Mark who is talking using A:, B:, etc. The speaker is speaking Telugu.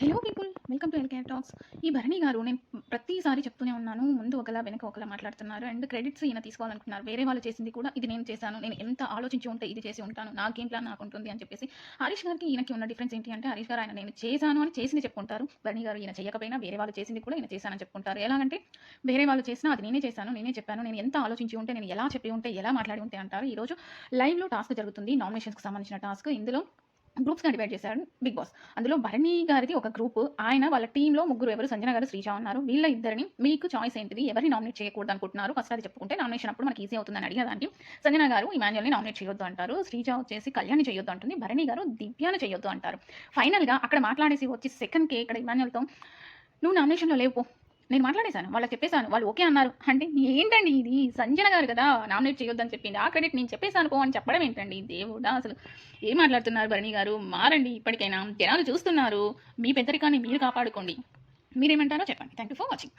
A: Hello people, welcome to LKR talks. ఈ భరణి గారు నేను ప్రతిసారి చెప్తూనే ఉన్నాను, ముందు ఒకలా వెనక ఒకలా మాట్లాడుతున్నారు. అండ్ క్రెడిట్స్ ఈయన తీసుకోవాలనుకుంటున్నారు. వేరే వాళ్ళు చేసింది కూడా ఇది నేను చేశాను, నేను ఎంత ఆలోచించి ఉంటే ఇది చేసి ఉంటాను, నా గేమ్ ప్లాన్ నాకు ఉంటుంది అని చెప్పేసి. హరీష్ గారికి ఈయనకి ఉన్న డిఫరెన్స్ ఏంటి అంటే, హరీష్ గారు ఆయన నేను చేశాను అని చేసింది చెప్పుకుంటారు. భరణి గారు ఈయన చేయకపోయినా వేరే వాళ్ళు చేసింది కూడా ఈయన చేశానని చెప్పుకుంటారు. ఎలాగంటే వేరే వాళ్ళు చేసినా అది నేనే చేశాను, నేనే చెప్పాను, నేను ఎంత ఆలోచించి ఉంటే, నేను ఎలా చెప్పి ఉంటే, ఎలా మాట్లాడి ఉంటే అంటారు. ఈరోజు లైవ్లో టాస్క్ జరుగుతుంది, నామినేషన్స్కి సంబంధించిన టాస్క్. ఇందులో గ్రూప్స్‌గా డివైడ్ చేశారు బిగ్ బాస్. అందులో భరణి గారిది ఒక గ్రూప్. ఆయన వాళ్ళ టీమ్‌లో ముగ్గురు, ఎవరు సంజన గారు, శ్రీజ ఉన్నారు. వీళ్ళ ఇద్దరిని మీకు చాయిస్ ఏంటిది? ఎవరిని నామినేట్ చేయకూడదు అనుకుంటున్నారు? ఫస్ట్ అది చెప్పుకుంటే నామినేషన్ అప్పుడు మనకి ఈజీ అవుతుందని అడిగేదానికి సంజన గారు ఇమాన్యుయల్‌ని నామినేట్ చేయొద్దు అంటారు. శ్రీజ వచ్చేసి కళ్యాణ్‌ని చేయొద్దు అంటుంది. భరణి గారు దివ్యాని చేయొద్దు అంటారు. ఫైనల్‌గా అక్కడ మాట్లాడేసి వచ్చి సెకండ్‌కే ఇక్కడ ఇమాన్యుయల్‌తో "నువ్వు నామినేషన్‌లో లేవు పో. నేను మాట్లాడేశాను. వాళ్ళకి చెప్పేసాను. వాళ్ళు ఓకే అన్నారు." అంటే ఏంటండి ఇది? సంజన గారు కదా నామినేట్ చేయొద్దని చెప్పింది. ఆ క్రెడిట్ నేను చెప్పేసాను పో అని చెప్పడం ఏంటండి? దేవుడా! అసలు ఏం మాట్లాడుతున్నారు భరణి గారు? మారండి ఇప్పటికైనా. జనాలు చూస్తున్నారు. మీ పెద్దరికాన్ని మీరు కాపాడుకోండి. మీరేమంటారో చెప్పండి. Thank you for watching.